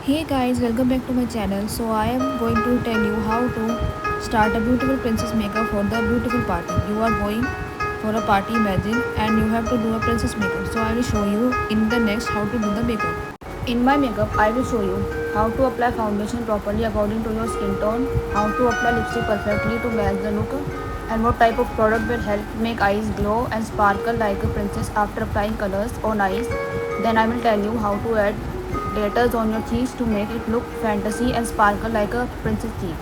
Hey guys, welcome back to my channel. So I am going to tell you how to start a beautiful princess makeup for the beautiful party. You are going for a party, imagine, and you have to do a princess makeup. So I will show you in the next how to do the makeup. In my makeup, I will show you how to apply foundation properly according to your skin tone, how to apply lipstick perfectly to match the look, and what type of product will help make eyes glow and sparkle like a princess after applying colors on eyes. Then I will tell you how to add glitters on your cheeks to make it look fantasy and sparkle like a princess cheek.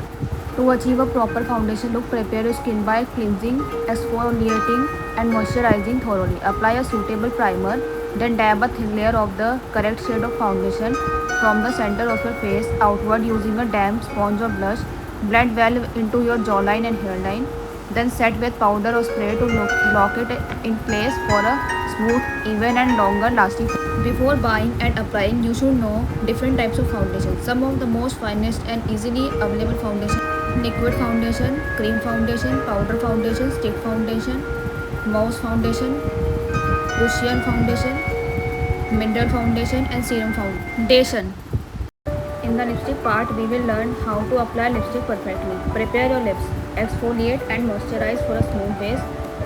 To achieve a proper foundation look, prepare your skin by cleansing, exfoliating, and moisturizing thoroughly. Apply a suitable primer, then dab a thin layer of the correct shade of foundation from the center of your face outward using a damp sponge or blush. Blend well into your jawline and hairline. Then set with powder or spray to lock it in place for a smooth, even, and longer lasting. Before buying and applying, you should know different types of foundation. Some of the most finest and easily available foundation: liquid foundation, cream foundation, powder foundation, stick foundation, mouse foundation, cushion foundation, mineral foundation, and serum foundation. In the lipstick part, we will learn how to apply lipstick perfectly. Prepare your lips, exfoliate and moisturize for a smooth base.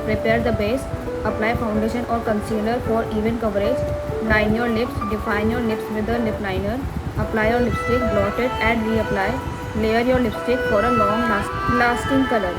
Prepare the base, apply foundation or concealer for even coverage. Line your lips, define your lips with a lip liner. Apply your lipstick, blot it and reapply. Layer your lipstick for a lasting color.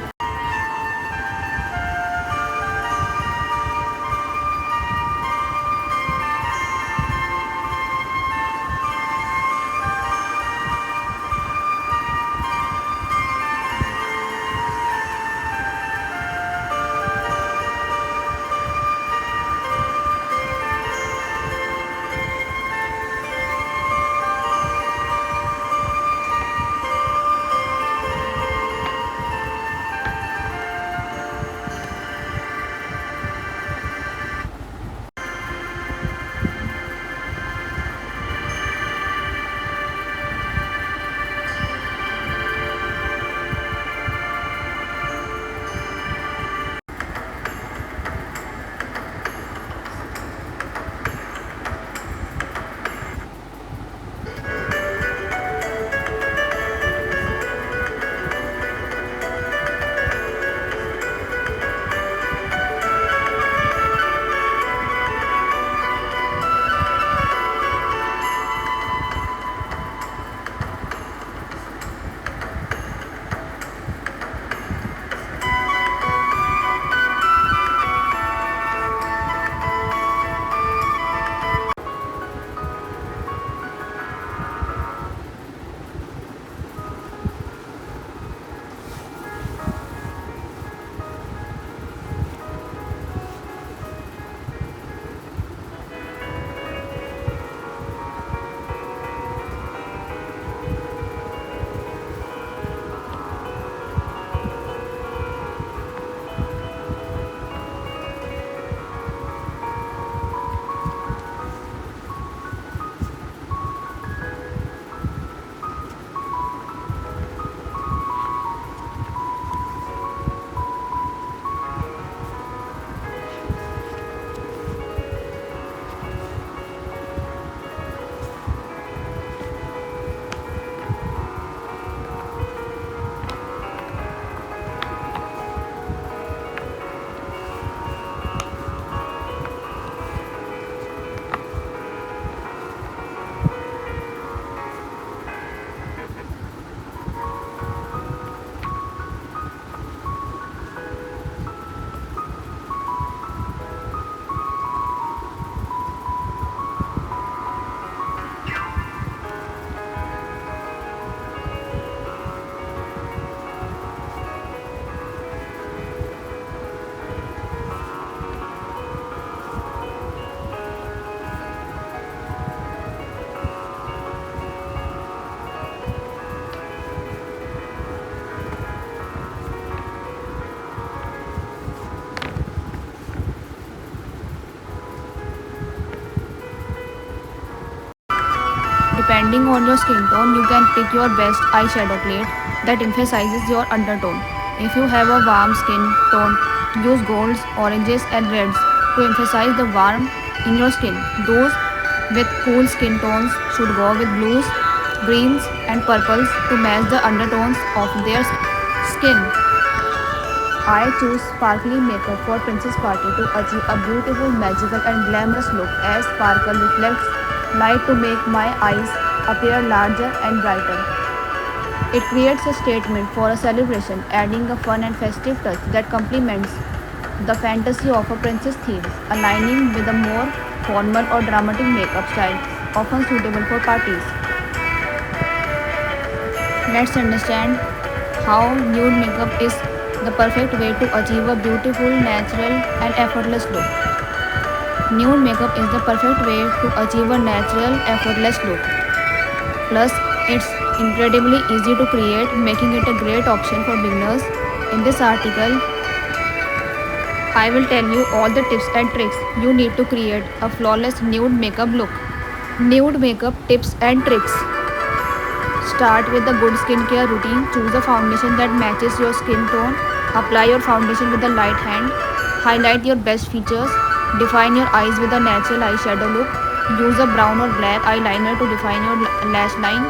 Depending on your skin tone, you can pick your best eyeshadow palette that emphasizes your undertone. If you have a warm skin tone, use golds, oranges, and reds to emphasize the warmth in your skin. Those with cool skin tones should go with blues greens, and purples to match the undertones of their skin. I choose sparkly makeup for Princess Party to achieve a beautiful, magical, and glamorous look as sparkle reflects light to make my eyes appear larger and brighter. It creates a statement for a celebration, adding a fun and festive touch that complements the fantasy of a princess theme, aligning with a more formal or dramatic makeup style, often suitable for parties. Let's understand how nude makeup is the perfect way to achieve a beautiful, natural, and effortless look. Nude makeup is the perfect way to achieve a natural, effortless look. Plus, it's incredibly easy to create, making it a great option for beginners. In this article, I will tell you all the tips and tricks you need to create a flawless nude makeup look. Nude makeup tips and tricks. Start with a good skincare routine. Choose a foundation that matches your skin tone. Apply your foundation with a light hand. Highlight your best features. Define your eyes with a natural eyeshadow look. Use a brown or black eyeliner to define your lash line.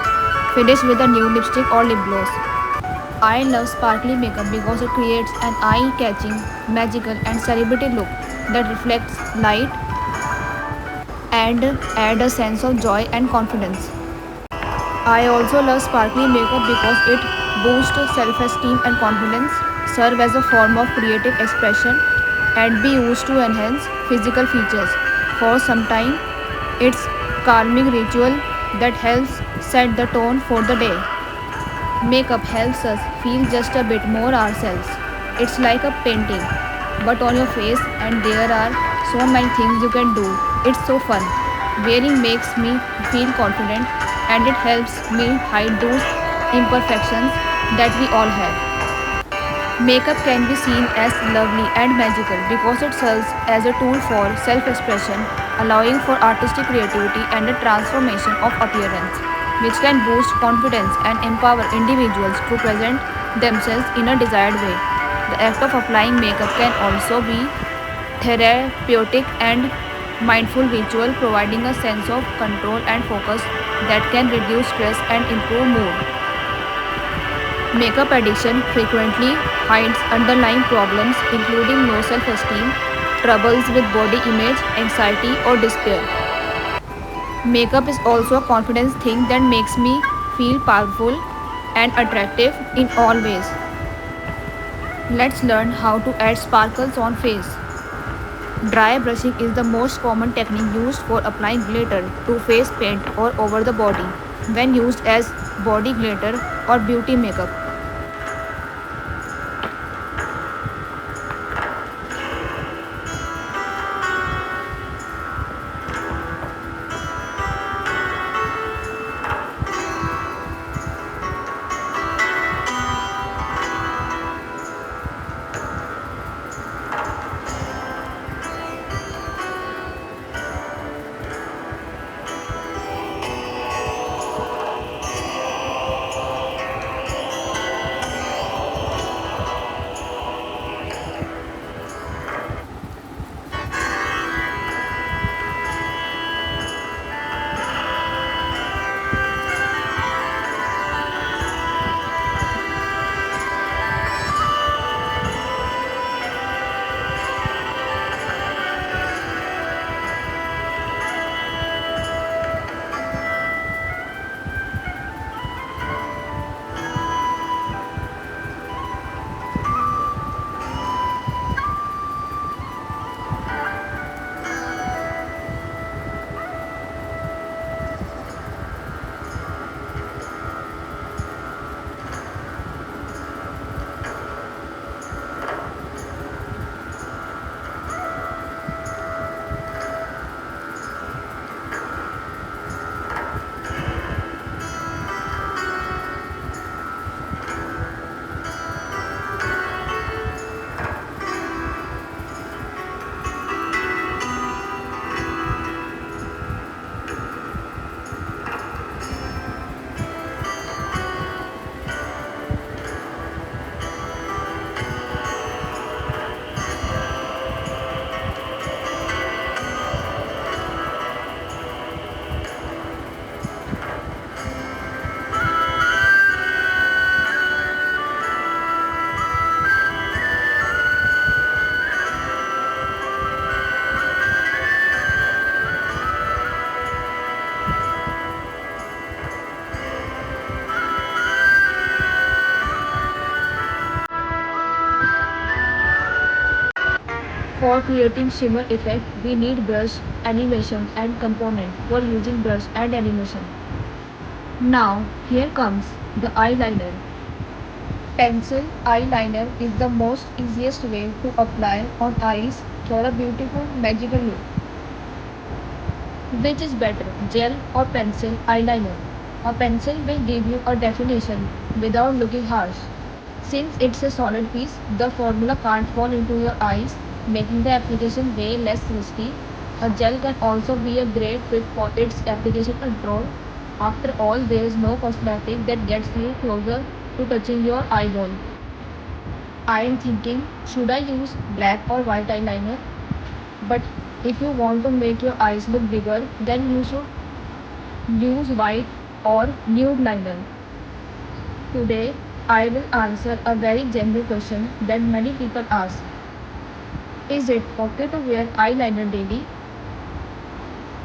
Finish with a nude lipstick or lip gloss. I love sparkly makeup because it creates an eye catching, magical, and celebrity look that reflects light and add a sense of joy and confidence. I also love sparkly makeup because it boosts self-esteem and confidence, serve as a form of creative expression, and be used to enhance physical features. For some time, it's calming ritual that helps set the tone for the day. Makeup helps us feel just a bit more ourselves. It's like a painting, but on your face, and there are so many things you can do. It's so fun. Wearing makes me feel confident and it helps me hide those imperfections that we all have. Makeup can be seen as lovely and magical because it serves as a tool for self expression, allowing for artistic creativity and a transformation of appearance, which can boost confidence and empower individuals to present themselves in a desired way. The act of applying makeup can also be therapeutic and mindful ritual, providing a sense of control and focus that can reduce stress and improve mood. Makeup addiction frequently hides underlying problems including low self esteem, troubles with body image, anxiety, or despair. Makeup is also a confidence thing that makes me feel powerful and attractive in all ways. Let's learn how to add sparkles on face. Dry brushing is the most common technique used for applying glitter to face paint or over the body when used as body glitter or beauty makeup. For creating shimmer effect, we need brush, animation and component for using brush and animation. Now, here comes the eyeliner. Pencil eyeliner is the most easiest way to apply on eyes for a beautiful magical look. Which is better, gel or pencil eyeliner? A pencil will give you a definition without looking harsh. Since it's a solid piece, the formula can't fall into your eyes, making the application way less risky. A gel can also be a great fit for its application control. After all, there is no cosmetic that gets you closer to touching your eyeball. I am thinking, should I use black or white eyeliner? But if you want to make your eyes look bigger, then you should use white or nude liner. Today, I will answer a very general question that many people ask. Is it okay to wear eyeliner daily?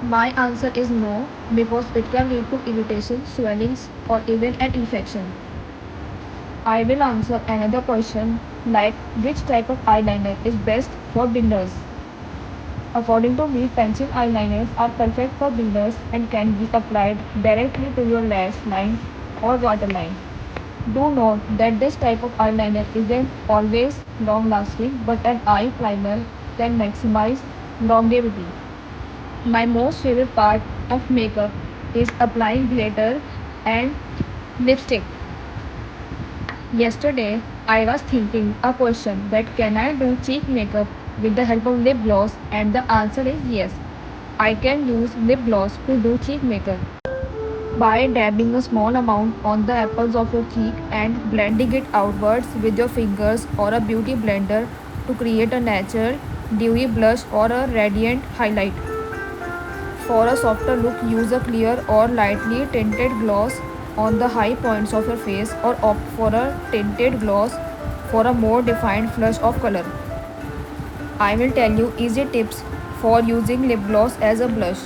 My answer is no, because it can lead to irritation, swellings, or even an infection. I will answer another question like which type of eyeliner is best for beginners. According to me, pencil eyeliners are perfect for beginners and can be applied directly to your lash line or waterline. Do note that this type of eyeliner isn't always long lasting, but an eye primer can maximize longevity. My most favorite part of makeup is applying glitter and lipstick. Yesterday, I was thinking a question that can I do cheek makeup with the help of lip gloss, and the answer is yes. I can use lip gloss to do cheek makeup by dabbing a small amount on the apples of your cheek and blending it outwards with your fingers or a beauty blender to create a natural dewy blush or a radiant highlight. For a softer look, use a clear or lightly tinted gloss on the high points of your face or opt for a tinted gloss for a more defined flush of color. I will tell you easy tips for using lip gloss as a blush.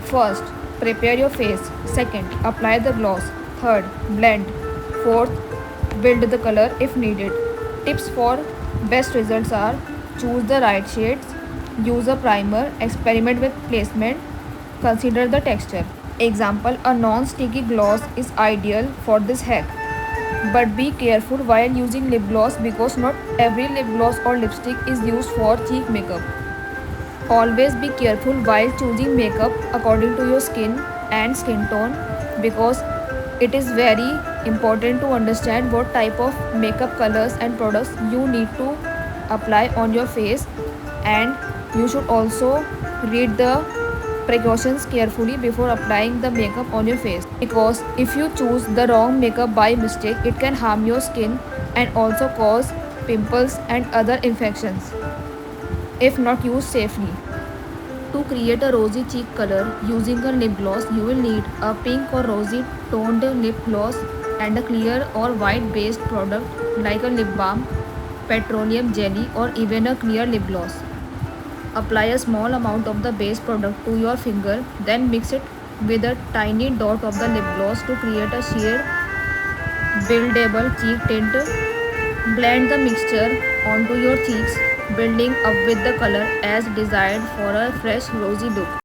First, prepare your face. Second, apply the gloss. Third, blend. Fourth, build the color if needed. Tips for best results are choose the right shades, use a primer, experiment with placement, consider the texture. Example, a non-sticky gloss is ideal for this hack. But be careful while using lip gloss because not every lip gloss or lipstick is used for cheek makeup. Always be careful while choosing makeup according to your skin and skin tone because it is very important to understand what type of makeup colors and products you need to apply on your face, and you should also read the precautions carefully before applying the makeup on your face because if you choose the wrong makeup by mistake it can harm your skin and also cause pimples and other infections if not used safely. To create a rosy cheek color using a lip gloss, you will need a pink or rosy toned lip gloss and a clear or white based product like a lip balm, petroleum jelly, or even a clear lip gloss. Apply a small amount of the base product to your finger, then mix it with a tiny dot of the lip gloss to create a sheer, buildable cheek tint. Blend the mixture onto your cheeks, building up with the color as desired for a fresh rosy look.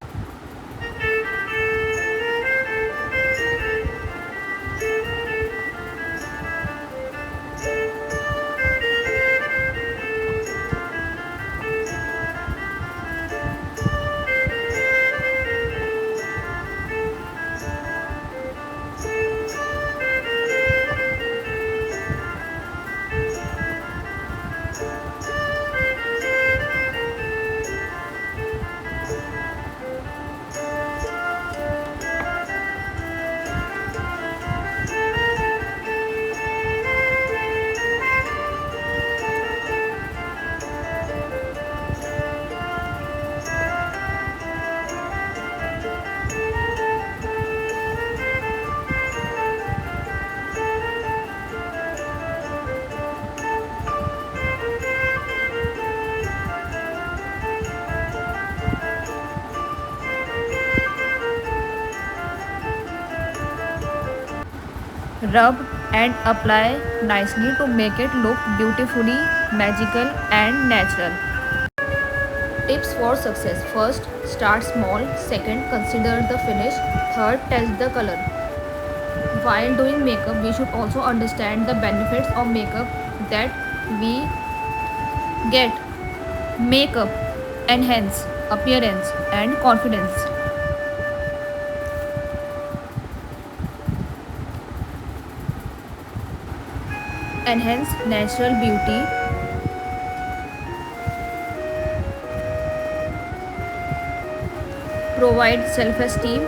Rub and apply nicely to make it look beautifully magical and natural. Tips for success. First, start small. Second, consider the finish. Third, test the color. While doing makeup, we should also understand the benefits of makeup that we get. Makeup enhance appearance and confidence. Enhance natural beauty. Provide self-esteem.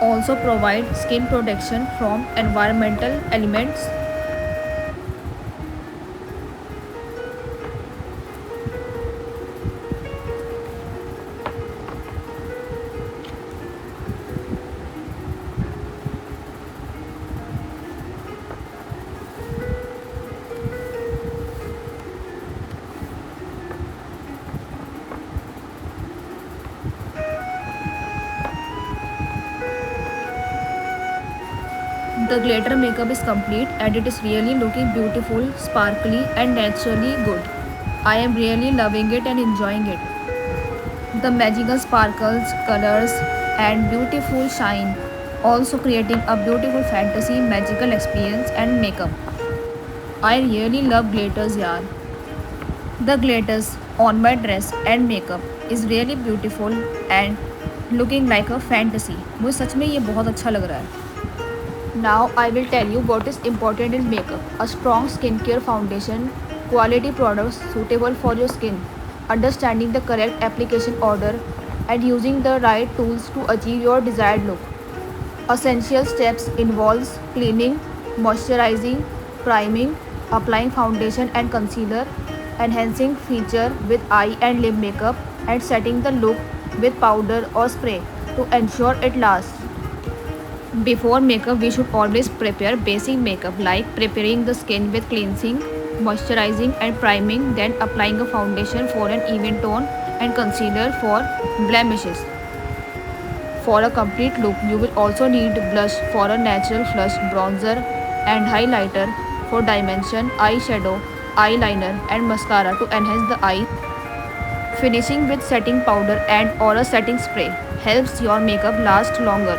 Also provide skin protection from environmental elements. The glitter makeup is complete and it is really looking beautiful, sparkly and naturally good. I am really loving it and enjoying it. The magical sparkles, colors and beautiful shine, also creating a beautiful fantasy magical experience and makeup. I really love glitters yaar. The glitters on my dress and makeup is really beautiful and looking like a fantasy. मुझे सच में ये बहुत अच्छा लग रहा है. Now I will tell you what is important in makeup. A strong skincare foundation, quality products suitable for your skin, understanding the correct application order and using the right tools to achieve your desired look. Essential steps involves cleaning, moisturizing, priming, applying foundation and concealer, enhancing feature with eye and lip makeup and setting the look with powder or spray to ensure it lasts. Before makeup, we should always prepare basic makeup like preparing the skin with cleansing, moisturizing and priming, then applying a foundation for an even tone and concealer for blemishes. For a complete look, you will also need blush for a natural flush, bronzer and highlighter for dimension, eyeshadow, eyeliner and mascara to enhance the eye. Finishing with setting powder and or a setting spray helps your makeup last longer.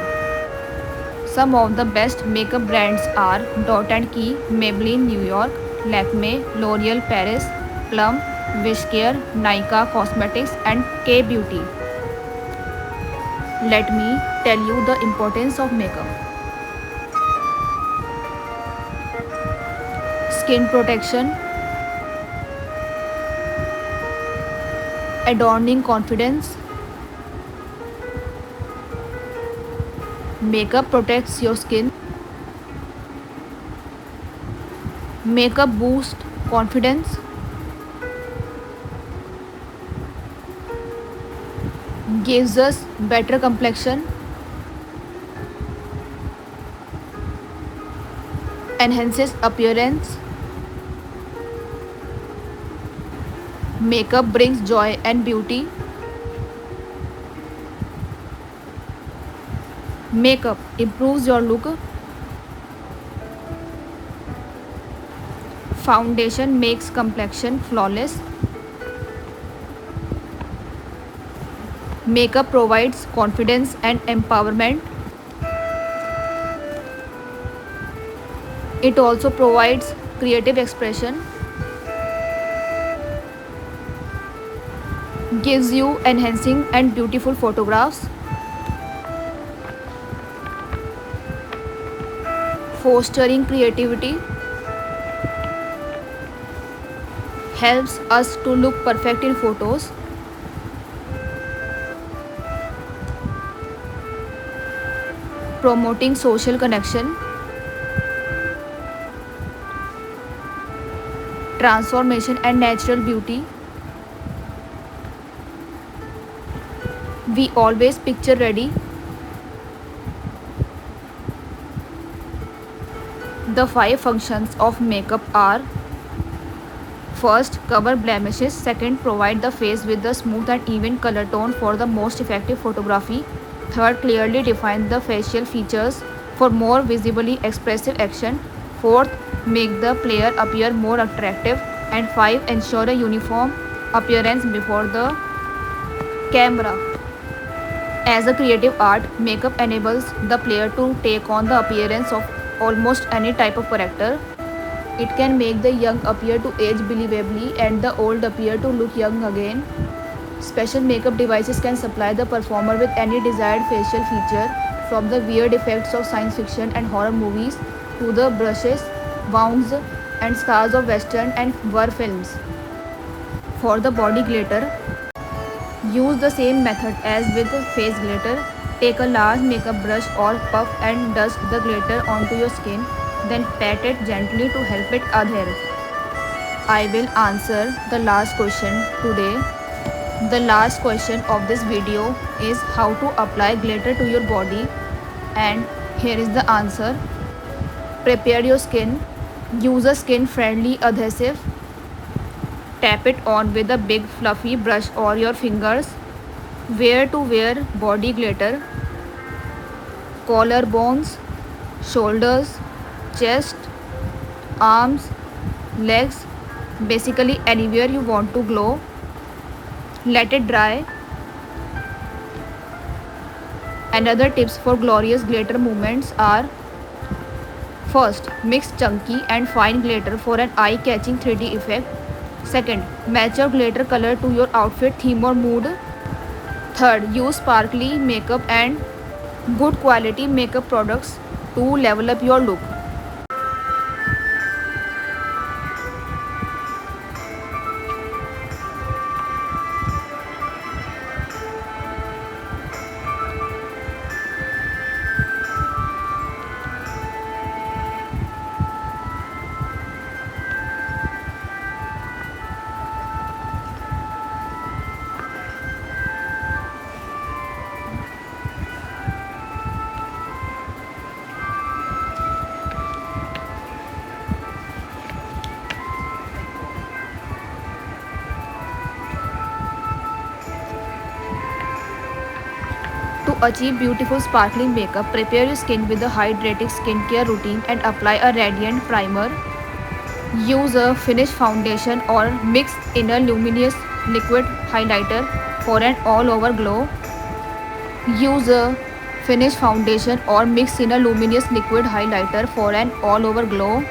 Some of the best makeup brands are Dot and Key, Maybelline New York, Lakme, L'Oreal Paris, Plum, Wishcare, Nykaa Cosmetics and K-Beauty. Let me tell you the importance of makeup. Skin protection, adorning confidence. Makeup protects your skin. Makeup boosts confidence. Gives us better complexion. Enhances appearance. Makeup brings joy and beauty. Makeup improves your look. Foundation makes complexion flawless. Makeup provides confidence and empowerment. It also provides creative expression. Gives you enhancing and beautiful photographs. Fostering creativity. Helps us to look perfect in photos. Promoting social connection. Transformation and natural beauty. We always picture ready. The 5 functions of makeup are: first, cover blemishes. Second, provide the face with the smooth and even color tone for the most effective photography. Third, clearly define the facial features for more visibly expressive action. 4th, make the player appear more attractive. And 5, ensure a uniform appearance before the camera. As a creative art, makeup enables the player to take on the appearance of almost any type of character. It can make the young appear to age believably and the old appear to look young again. Special makeup devices can supply the performer with any desired facial feature, from the weird effects of science fiction and horror movies to the brushes, wounds, and scars of western and war films. For the body glitter, use the same method as with face glitter. Take a large makeup brush or puff and dust the glitter onto your skin, then pat it gently to help it adhere. I will answer the last question today. The last question of this video is how to apply glitter to your body, and here is the answer. Prepare your skin. Use a skin friendly adhesive. Tap it on with a big fluffy brush or your fingers. Where to wear body glitter? Collarbones, shoulders, chest, arms, legs, basically anywhere you want to glow. Let it dry. Another tips for glorious glitter movements are: first, mix chunky and fine glitter for an eye-catching 3D effect. Second, match your glitter color to your outfit theme or mood. Third, use sparkly makeup and good quality makeup products to level up your look. To achieve beautiful sparkling makeup, prepare your skin with a hydrating skincare routine and apply a radiant primer. Use a finished foundation or mix in a luminous liquid highlighter for an all-over glow. Use a finished foundation or mix in a luminous liquid highlighter for an all-over glow.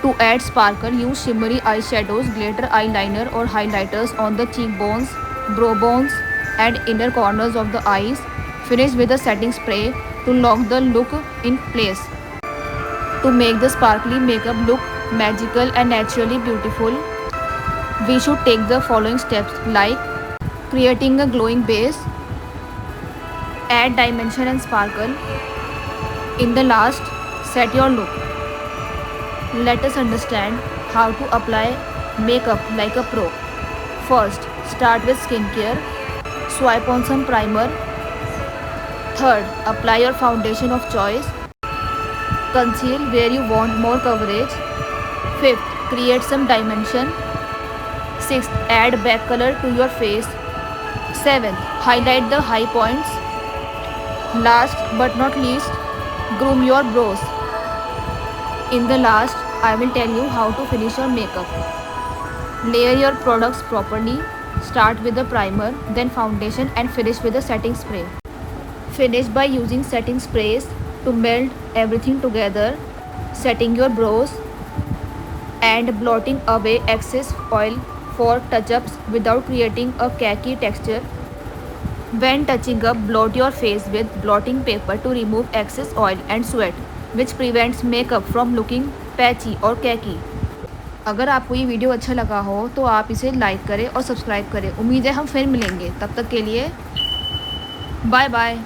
To add sparkle, use shimmery eyeshadows, glitter eyeliner or highlighters on the cheekbones, brow bones, and inner corners of the eyes. Finish with a setting spray to lock the look in place. To make the sparkly makeup look magical and naturally beautiful, we should take the following steps, like creating a glowing base, add dimension and sparkle. In the last, set your look. Let us understand how to apply makeup like a pro. First, start with skincare. Swipe on some primer. Third, apply your foundation of choice. Conceal where you want more coverage. Fifth, create some dimension. Sixth, add back color to your face. Seventh, highlight the high points. Last but not least, groom your brows. In the last, I will tell you how to finish your makeup. Layer your products properly. Start with the primer, then foundation, and finish with a setting spray. Finish by using setting sprays to melt everything together, setting your brows, and blotting away excess oil for touch-ups without creating a khaki texture. When touching up, blot your face with blotting paper to remove excess oil and sweat, which prevents makeup from looking patchy or khaki. अगर आपको ये video अच्छा लगा हो तो आप इसे like करें और सब्सक्राइब करें। उम्मीद है हम फिर मिलेंगे, तब तक के लिए बाय बाय।